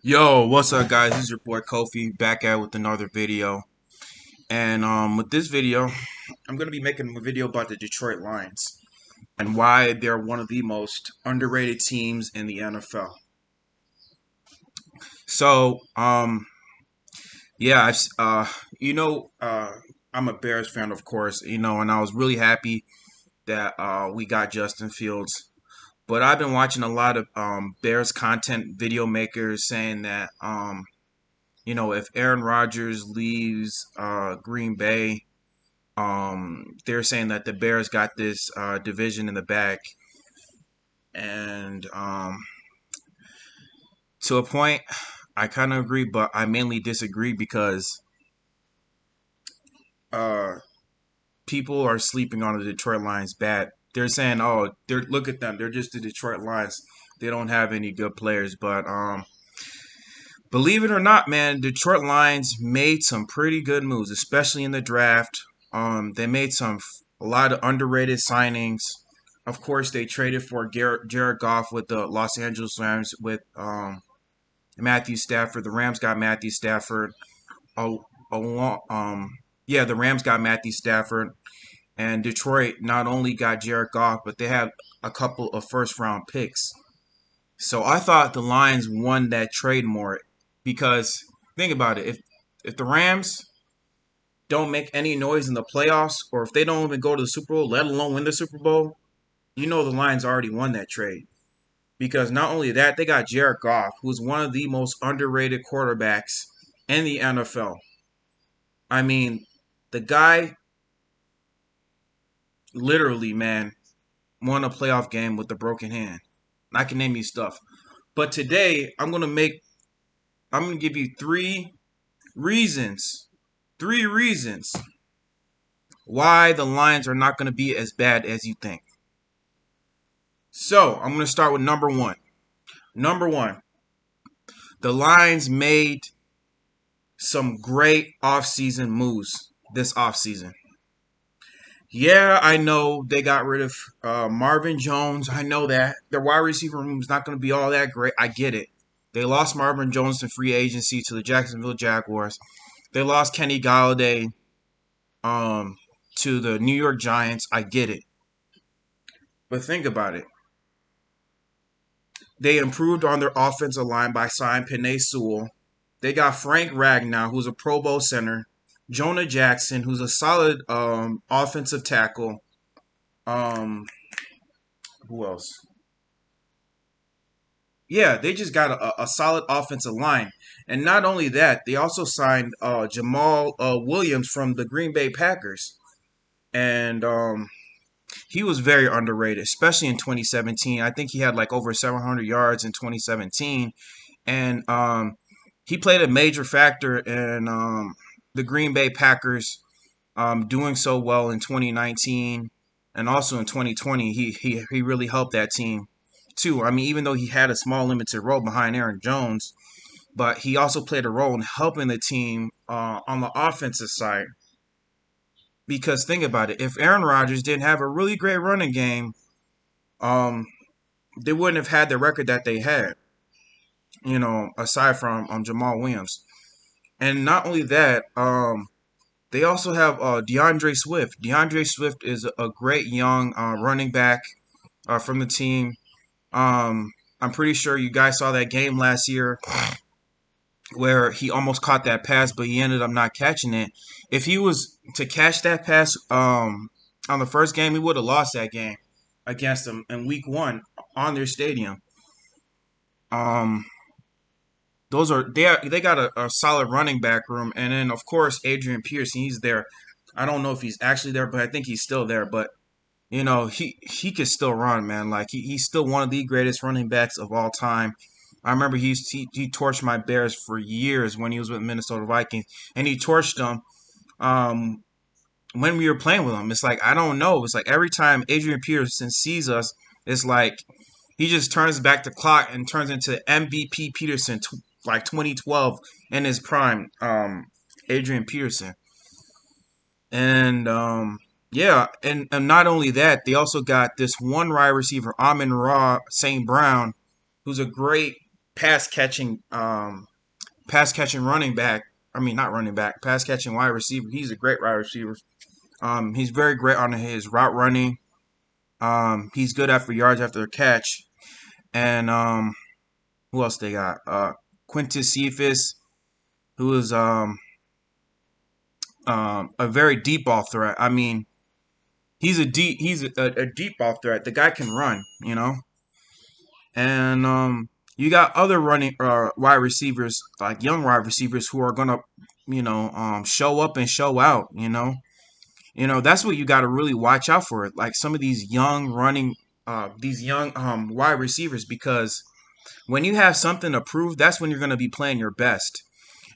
Yo, what's up, guys? This is your boy Kofi back at with another video. And with this video, I'm gonna be making a video about the Detroit Lions and why they're one of the most underrated teams in the NFL. So, yeah, you know, I'm a Bears fan, of course, and I was really happy that we got Justin Fields. But I've been watching a lot of Bears content video makers saying that if Aaron Rodgers leaves Green Bay, they're saying that the Bears got this division in the bag. And to a point, I kind of agree, but I mainly disagree because uh, people are sleeping on the Detroit Lions bad. They're saying, "Oh, look at them. They're just the Detroit Lions. They don't have any good players." But believe it or not, man, Detroit Lions made some pretty good moves, especially in the draft. They made a lot of underrated signings. Of course, they traded for Jared Goff with the Los Angeles Rams with Matthew Stafford. The Rams got Matthew Stafford. A, yeah, the Rams got Matthew Stafford, and Detroit not only got Jared Goff, but they have a couple of first round picks. So I thought the Lions won that trade more because think about it. If the Rams don't make any noise in the playoffs, or if they don't even go to the Super Bowl, let alone win the Super Bowl, the Lions already won that trade. Because not only that, they got Jared Goff, who's one of the most underrated quarterbacks in the NFL. I mean, the guy literally, man, won a playoff game with a broken hand. I can name you stuff. But today, I'm gonna give you reasons, three reasons why the Lions are not gonna be as bad as you think. So I'm gonna start with number one. Number one, the Lions made some great offseason moves this offseason. Yeah, I know they got rid of Marvin Jones. I know that their wide receiver room is not going to be all that great. I get it. They lost Marvin Jones to free agency to the Jacksonville Jaguars. They lost Kenny Galladay to the New York Giants. I get it. But think about it. They improved on their offensive line by signing Penei Sewell. They got Frank Ragnow, who's a Pro Bowl center. Jonah Jackson, who's a solid offensive tackle. Um, who else? Yeah, they just got a solid offensive line. And not only that, they also signed Jamal Williams from the Green Bay Packers. And he was very underrated, especially in 2017. I think he had like over 700 yards in 2017. And he played a major factor in the Green Bay Packers doing so well in 2019 and also in 2020. He really helped that team too. I mean, even though he had a small limited role behind Aaron Jones, but he also played a role in helping the team on the offensive side. Because think about it, if Aaron Rodgers didn't have a really great running game, um, they wouldn't have had the record that they had. Aside from Jamal Williams, and not only that, they also have DeAndre Swift. DeAndre Swift is a great young running back from the team. I'm pretty sure you guys saw that game last year where he almost caught that pass, but he ended up not catching it. If he was to catch that pass on the first game, he would have lost that game against them in week one on their stadium. Um, they got a solid running back room, and then of course Adrian Peterson, he's there. I don't know if he's actually there, but I think he's still there. But he could still run, man. Like he's still one of the greatest running backs of all time. I remember he torched my Bears for years when he was with Minnesota Vikings, and he torched them when we were playing with him. It's like I don't know. It's like every time Adrian Peterson sees us, it's like he just turns back the clock and turns into MVP Peterson, like 2012 in his prime. Adrian Peterson, and yeah, and not only that, they also got this one wide receiver, Amon Ra St. Brown, who's a great pass catching pass catching running back. I mean, not running back, pass catching wide receiver. He's a great wide receiver. He's very great on his route running. He's good after yards after the catch. And who else they got? Quintus Cephas, who is a very deep ball threat. I mean, he's a deep ball threat. The guy can run, you know. And you got other running wide receivers, like young wide receivers, who are gonna, show up and show out. That's what you got to really watch out for. Like some of these young running, these young wide receivers, because when you have something to prove, that's when you're gonna be playing your best.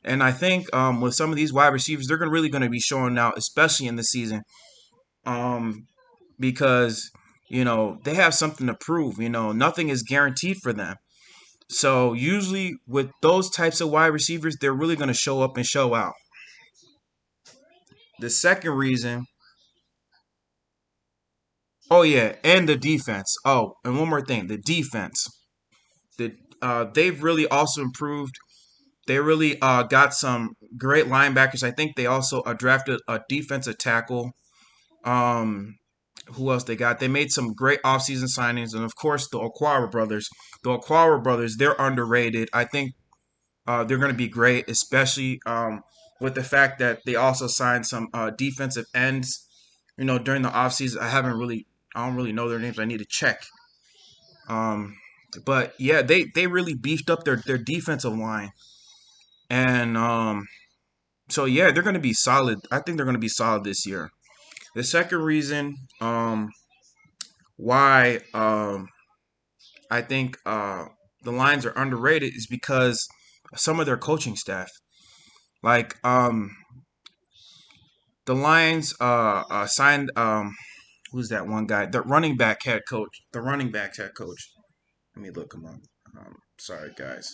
And I think with some of these wide receivers, they're really going to be showing out, especially in the season, um, because they have something to prove. Nothing is guaranteed for them. So usually with those types of wide receivers, they're really going to show up and show out. The second reason, oh yeah, and the defense. Oh, and one more thing, the defense. They've really also improved. They really got some great linebackers. I think they also drafted a defensive tackle. Um, who else they got? They made some great offseason signings, and of course the Okwara brothers. The Okwara brothers, they're underrated. I think they're going to be great, especially with the fact that they also signed some defensive ends. During the offseason, I don't really know their names. I need to check. Um, but yeah, they really beefed up their defensive line, and so yeah, they're going to be solid. I think they're going to be solid this year. The second reason why I think the Lions are underrated is because some of their coaching staff. Like the Lions signed who's that one guy? The running back head coach. The running back head coach. Let me look him up. Sorry guys.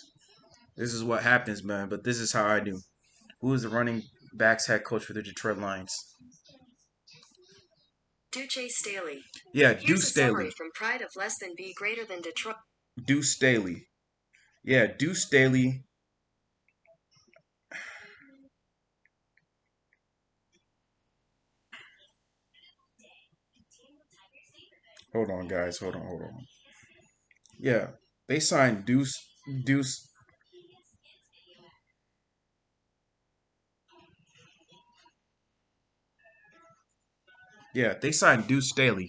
This is what happens, man. But this is how I do. Who is the running backs head coach for the Detroit Lions? Duce Staley. Yeah, Here's Deuce a Staley. summary from Pride of Less Than Be Greater Than Detroit. Deuce Staley. Yeah, Deuce Staley. Hold on, guys. Hold on. Yeah, they signed Deuce. Yeah, they signed Deuce Staley.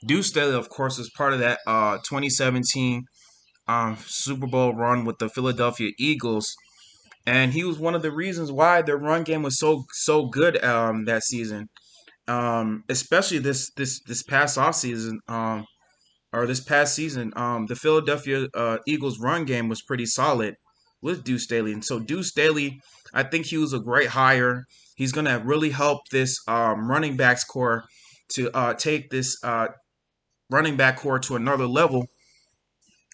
Deuce Staley, of course, is part of that 2017 Super Bowl run with the Philadelphia Eagles, and he was one of the reasons why their run game was so good that season. Especially this past off season. Or this past season, the Philadelphia Eagles run game was pretty solid with Deuce Staley. And so Deuce Staley, I think he was a great hire. He's going to really help this running backs core to take this running back core to another level,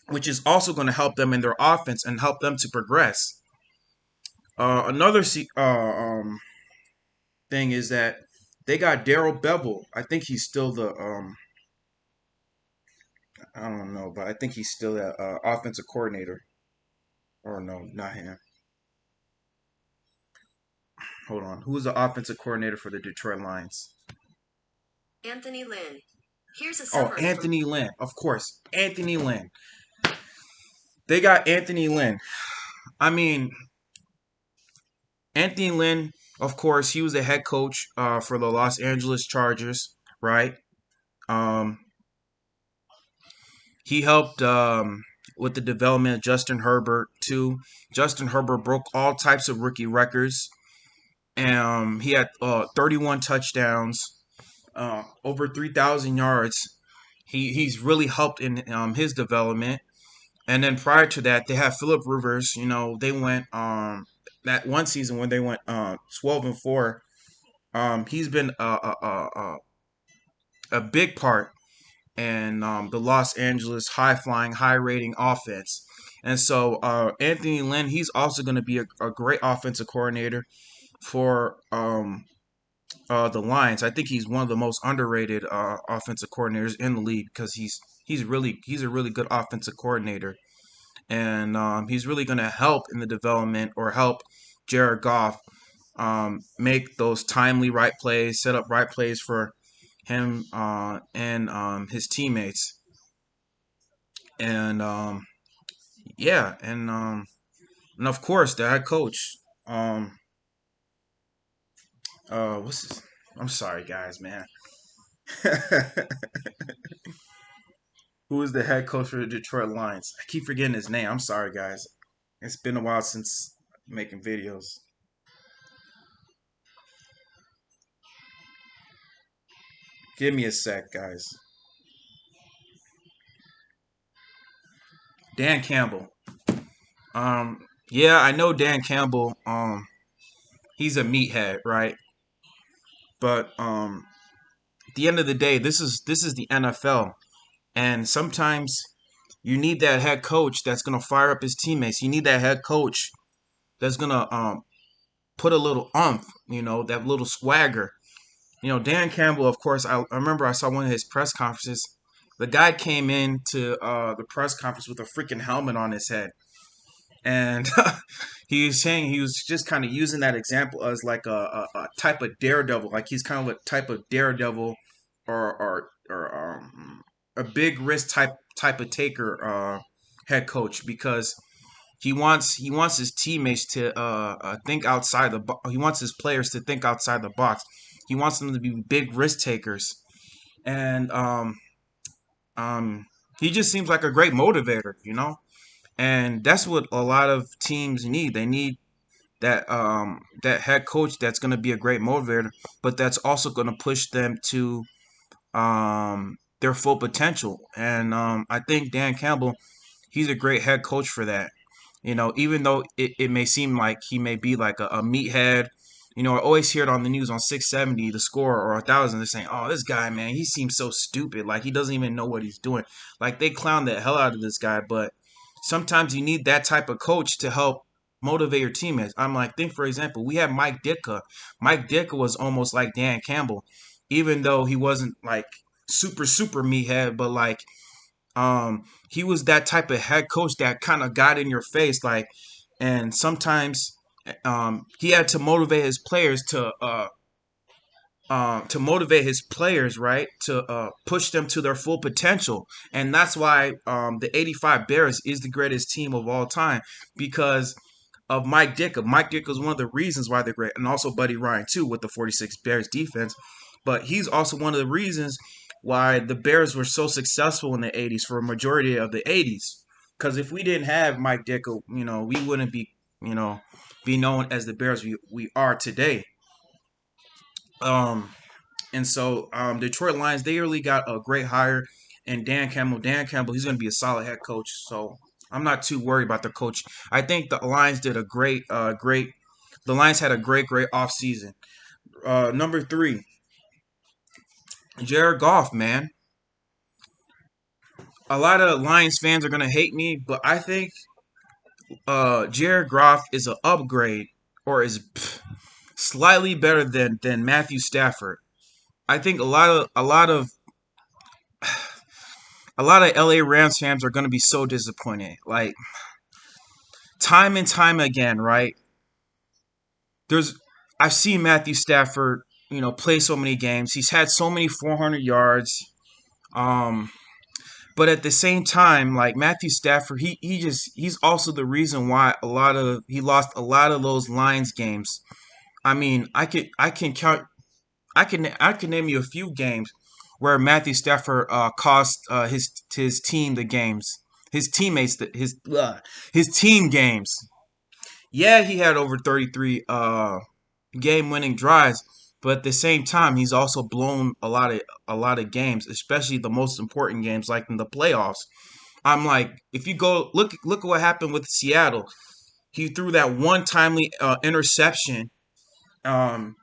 which is also going to help them in their offense and help them to progress. Another thing is that they got Daryl Bevel. I think he's still the I don't know, but I think he's still the offensive coordinator. Or no, not him. Hold on. Who's the offensive coordinator for the Detroit Lions? Anthony Lynn. Here's a Oh, summary from Anthony Lynn. Of course, Anthony Lynn. They got Anthony Lynn. I mean, Anthony Lynn, of course, he was the head coach for the Los Angeles Chargers, right? Um, he helped with the development of Justin Herbert, too. Justin Herbert broke all types of rookie records. He had 31 touchdowns, over 3,000 yards. He's really helped in his development. And then prior to that, they had Philip Rivers. They went that one season when they went 12-4. He's been a big part in the Los Angeles high flying, high rating offense. And so Anthony Lynn, he's also going to be a great offensive coordinator for the Lions. I think he's one of the most underrated offensive coordinators in the league because he's a really good offensive coordinator. and he's really going to help in the development or help Jared Goff make those timely right plays, set up right plays for him and his teammates. And yeah, and of course the head coach. Um, what's his? I'm sorry, guys, man. Who is the head coach for the Detroit Lions? I keep forgetting his name. I'm sorry, guys. It's been a while since making videos. Give me a sec, guys. Dan Campbell. Yeah, I know Dan Campbell. He's a meathead, right? But at the end of the day, this is the NFL, and sometimes you need that head coach that's gonna fire up his teammates. You need that head coach that's gonna put a little umph, that little swagger. Dan Campbell, of course, I remember I saw one of his press conferences. The guy came into the press conference with a freaking helmet on his head. And he was saying he was just kind of using that example as like a type of daredevil. Like he's kind of a type of daredevil or a big risk type of taker head coach because he wants his teammates to think outside the box. He wants his players to think outside the box. He wants them to be big risk takers, and um, he just seems like a great motivator. And that's what a lot of teams need. They need that head coach that's going to be a great motivator, but that's also going to push them to their full potential. And I think Dan Campbell, he's a great head coach for that. Even though it may seem like he may be like a meathead. I always hear it on the news on 670, the score, or 1,000. They're saying, "Oh, this guy, man, he seems so stupid. Like he doesn't even know what he's doing." Like they clown the hell out of this guy, but sometimes you need that type of coach to help motivate your teammates. I'm like, think for example, we have Mike Ditka. Mike Ditka was almost like Dan Campbell, even though he wasn't like super meathead, but like he was that type of head coach that kind of got in your face, like, and sometimes he had to motivate his players to motivate his players, right, to push them to their full potential, and that's why the '85 Bears is the greatest team of all time because of Mike Ditka. Mike Ditka is one of the reasons why they're great, and also Buddy Ryan too with the '46 Bears defense. But he's also one of the reasons why the Bears were so successful in the '80s for a majority of the '80s. Because if we didn't have Mike Ditka, we wouldn't you know, be known as the Bears we are today. Um, and so Detroit Lions, they really got a great hire. And Dan Campbell, he's going to be a solid head coach. So I'm not too worried about the coach. I think the Lions did a great. The Lions had a great off season. Number three, Jared Goff, man. A lot of Lions fans are going to hate me, but I think Jared Goff is an upgrade or is slightly better than Matthew Stafford. I think a lot of LA Rams fans are going to be so disappointed. Like time and time again, right? There's I've seen Matthew Stafford, play so many games. He's had so many 400 yards. Um, but at the same time, like Matthew Stafford, he's also the reason why he lost a lot of those Lions games. I mean, I can name you a few games where Matthew Stafford cost his team the games, his teammates his team games. Yeah, he had over 33 game winning drives, but at the same time, he's also blown a lot of games, especially the most important games like in the playoffs. I'm like, if you go look at what happened with Seattle. He threw that one um,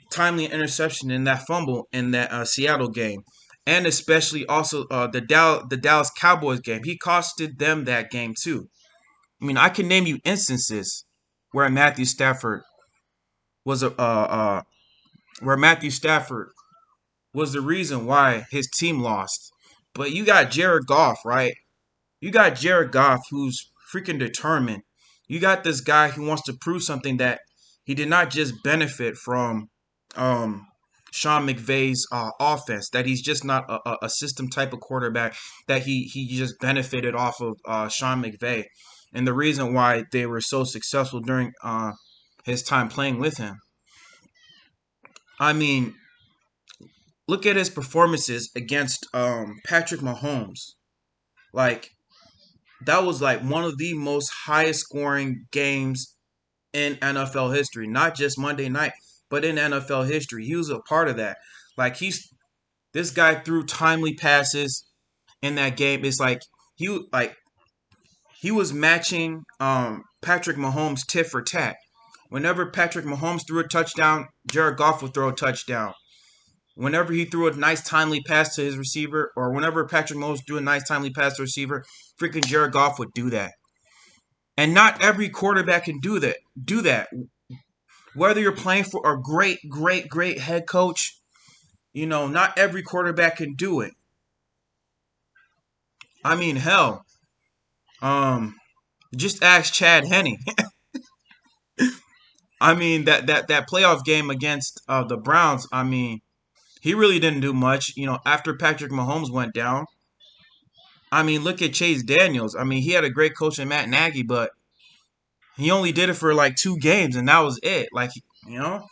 timely interception in that fumble in that Seattle game, and especially also the Dallas Cowboys game. He costed them that game too. I mean, I can name you instances where Matthew Stafford was a where Matthew Stafford was the reason why his team lost. But you got Jared Goff, right? You got Jared Goff, who's freaking determined. You got this guy who wants to prove something that he did not just benefit from um, Sean McVay's offense. That he's just not a system type of quarterback. That he just benefited off of Sean McVay, and the reason why they were so successful during his time playing with him. I mean, look at his performances against Patrick Mahomes. Like that was like one of the most highest scoring games in NFL history, not just Monday night, but in NFL history. He was a part of that. Like he's this guy threw timely passes in that game. It's like he was matching Patrick Mahomes tit for tat. Whenever Patrick Mahomes threw a touchdown, Jared Goff would throw a touchdown. Whenever he threw a nice timely pass to his receiver, or whenever Patrick Mahomes threw a nice timely pass to receiver, freaking Jared Goff would do that. And not every quarterback can do that. Do that. Whether you're playing for a great, great, great head coach, not every quarterback can do it. I mean, hell, um, just ask Chad Henne. I mean, that playoff game against the Browns. I mean, he really didn't do much. After Patrick Mahomes went down. I mean, look at Chase Daniels. I mean, he had a great coach in Matt Nagy, but he only did it for like 2 games, and that was it. Like, you know,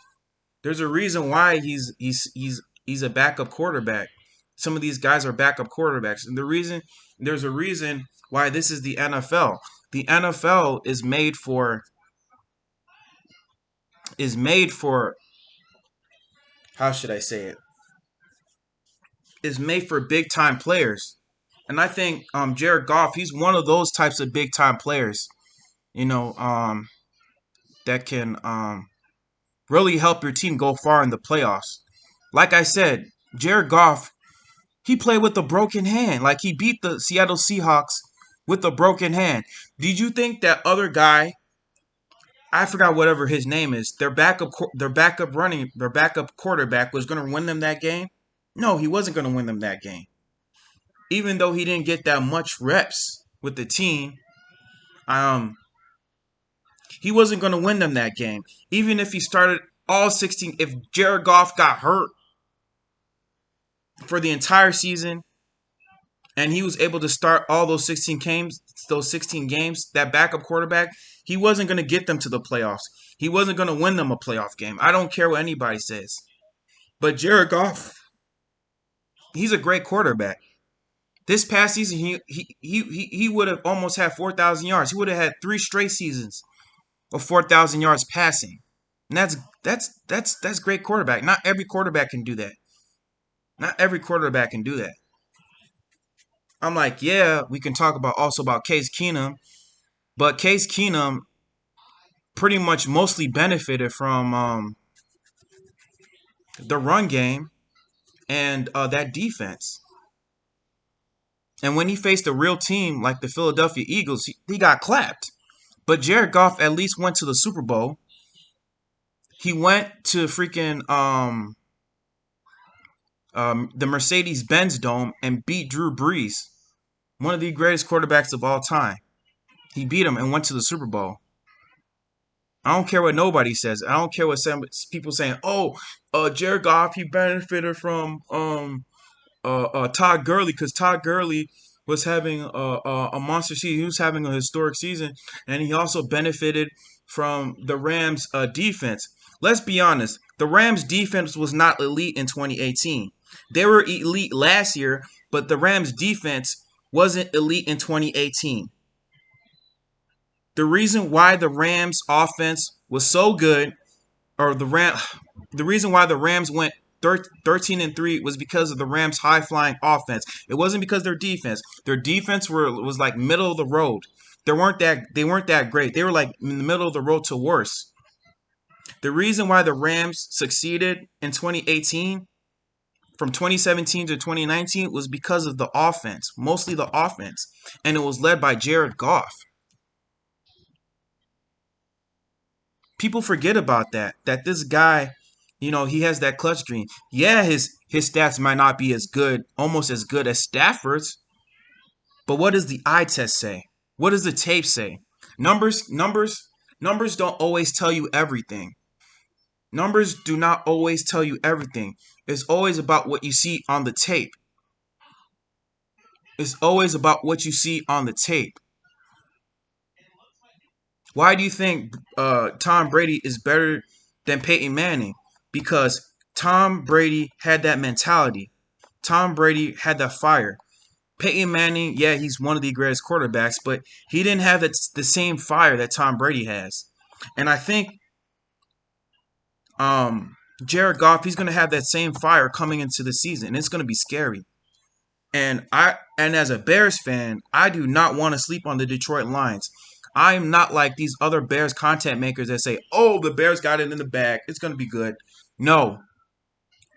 there's a reason why he's a backup quarterback. Some of these guys are backup quarterbacks, and there's a reason why this is the NFL. The NFL is made for how should I say it? Is made for big time players, and I think Jared Goff, he's one of those types of big time players. You know, that can really help your team go far in the playoffs. Like I said, Jared Goff, he played with a broken hand. Like he beat the Seattle Seahawks with a broken hand. Did you think that other guy, I forgot whatever his name is, their backup quarterback was going to win them that game? No, he wasn't going to win them that game. Even though he didn't get that much reps with the team, um, he wasn't going to win them that game. Even if he started all 16, if Jared Goff got hurt for the entire season and he was able to start all those 16 games, that backup quarterback, he wasn't going to get them to the playoffs. He wasn't going to win them a playoff game. I don't care what anybody says. But Jared Goff, he's a great quarterback. This past season, he would have almost had 4,000 yards. He would have had 3 straight seasons of 4,000 yards passing. And that's great quarterback. Not every quarterback can do that. Not every quarterback can do that. I'm like, yeah, we can talk about Case Keenum, but Case Keenum pretty much mostly benefited from the run game and that defense. And when he faced a real team like the Philadelphia Eagles, he got clapped. But Jared Goff at least went to the Super Bowl. He went to freaking the Mercedes-Benz Dome and beat Drew Brees, one of the greatest quarterbacks of all time. He beat him and went to the Super Bowl. I don't care what nobody says. I don't care what people saying. Oh, Jared Goff, he benefited from Todd Gurley because Todd Gurley was having a monster season. He was having a historic season, and he also benefited from the Rams' defense. Let's be honest. The Rams' defense was not elite in 2018. They were elite last year, but the Rams' defense wasn't elite in 2018. The reason why the Rams' offense was so good, or the reason why the Rams went 13-3 was because of the Rams' high flying offense. It wasn't because of their defense. Their defense was like middle of the road. They weren't that great. They were like in the middle of the road to worse. The reason why the Rams succeeded in 2018 from 2017 to 2019 was because of the offense, mostly the offense, and it was led by Jared Goff. People forget about that this guy, he has that clutch gene. Yeah, his stats might not be as good, almost as good as Stafford's, But what does the eye test say? What does the tape say? Numbers don't always tell you everything. Numbers do not always tell you everything. It's always about what you see on the tape. It's always about what you see on the tape. Why do you think Tom Brady is better than Peyton Manning? Because Tom Brady had that mentality. Tom Brady had that fire. Peyton Manning, yeah, he's one of the greatest quarterbacks, but he didn't have the same fire that Tom Brady has. And I think Jared Goff, he's going to have that same fire coming into the season. It's going to be scary. And as a Bears fan, I do not want to sleep on the Detroit Lions. I'm not like these other Bears content makers that say, "Oh, the Bears got it in the bag. It's going to be good." No.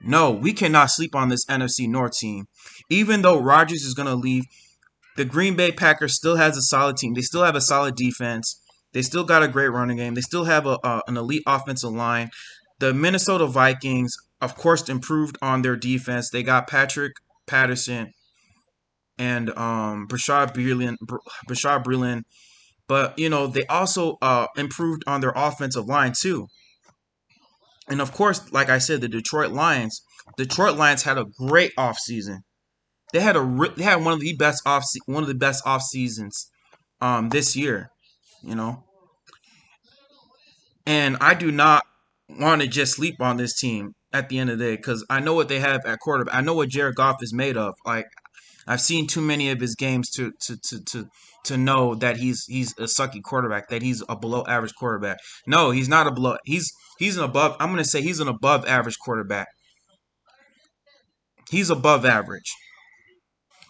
No, we cannot sleep on this NFC North team. Even though Rodgers is going to leave, the Green Bay Packers still has a solid team. They still have a solid defense. They still got a great running game. They still have an elite offensive line. The Minnesota Vikings, of course, improved on their defense. They got Patrick Patterson and Brashad Breeland. But they also improved on their offensive line too. And of course, like I said, the Detroit Lions. Detroit Lions had a great offseason. They had one of the best off seasons this year. You know, and I do not want to just sleep on this team at the end of the day because I know what they have at quarterback. I know what Jared Goff is made of. Like I've seen too many of his games to know that he's a sucky quarterback, that he's a below average quarterback. No, he's not a below. He's an above. I'm gonna say he's an above average quarterback. He's above average,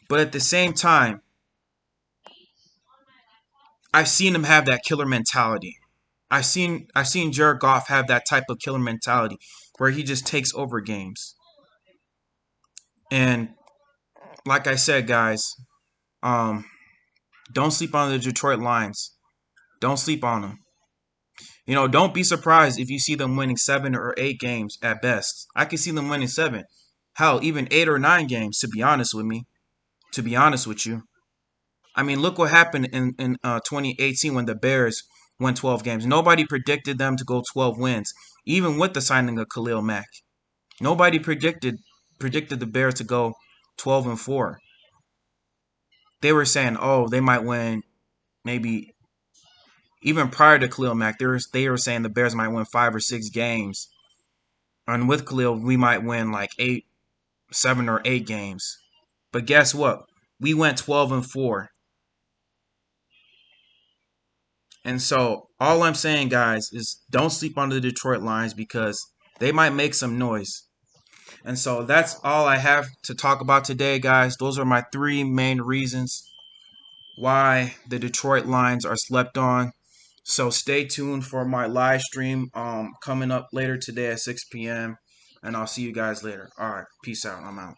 but at the same time, I've seen him have that killer mentality. I've seen Jared Goff have that type of killer mentality where he just takes over games. And like I said, guys, um, don't sleep on the Detroit Lions. Don't sleep on them. Don't be surprised if you see them winning 7 or 8 games at best. I could see them winning seven. Hell, even 8 or 9 games, to be honest with me. To be honest with you. I mean, look what happened in 2018 when the Bears won 12 games. Nobody predicted them to go 12 wins, even with the signing of Khalil Mack. Nobody predicted the Bears to go 12-4. They were saying, oh, they might win maybe even prior to Khalil Mack. They were saying the Bears might win 5 or 6 games. And with Khalil, we might win like 7 or 8 games. But guess what? We went 12-4. And so all I'm saying, guys, is don't sleep on the Detroit Lions because they might make some noise. And so that's all I have to talk about today, guys. Those are my 3 main reasons why the Detroit Lions are slept on. So stay tuned for my live stream coming up later today at 6 p.m. And I'll see you guys later. All right. Peace out. I'm out.